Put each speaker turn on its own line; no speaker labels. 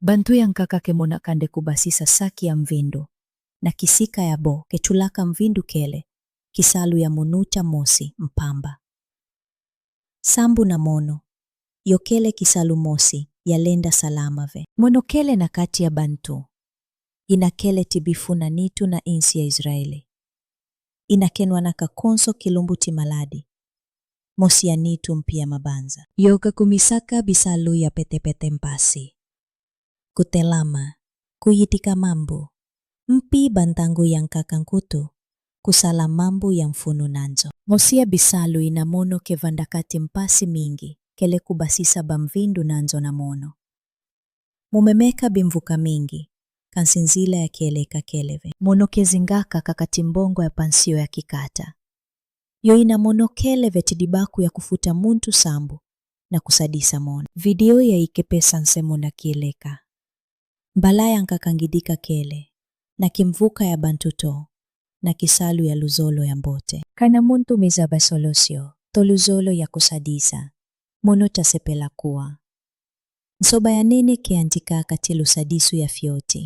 Bantu yang kakake mona kande kubasisa saki ya mvindu, na kisika ya bo kechulaka mvindu kele, kisalu ya munucha mosi mpamba. Sambu na mono, yokele kisalu mosi, yalenda salamave. Mono kele na kati ya bantu, inakele tibifuna nitu na insi ya Israeli. Inakenwa na kakonso kilumbuti maladi, mosi ya nitu mpia mabanza. Yoga kumisaka bisalu ya pete-pete mpasi. Kutelama, kuyitika mambu, mpi bantangu yang kakangkutu, kusala mambu yang funu nanzo. Mosia bisalu ina mono ke vandakati mpasi mingi, kele kubasisa bamvindu nanzo na mono. Mumemeka bimvuka mingi, kansinzila ya keleka keleve. Mono kezingaka kakatimbongo ya pansio ya kikata. Yo ina mono keleve tidibaku ya kufuta muntu sambu na kusadisa mono. Video ya ikepesa nsemo na kieleka. Mbalaya nkakangidika kele, na kimvuka ya bantuto, na kisalu ya luzolo ya mbote. Kana muntu mizaba solosyo, to luzolo ya kusadisa, mono tasepela kuwa. Nsoba ya nene kiantika kati lusadisu ya fioti.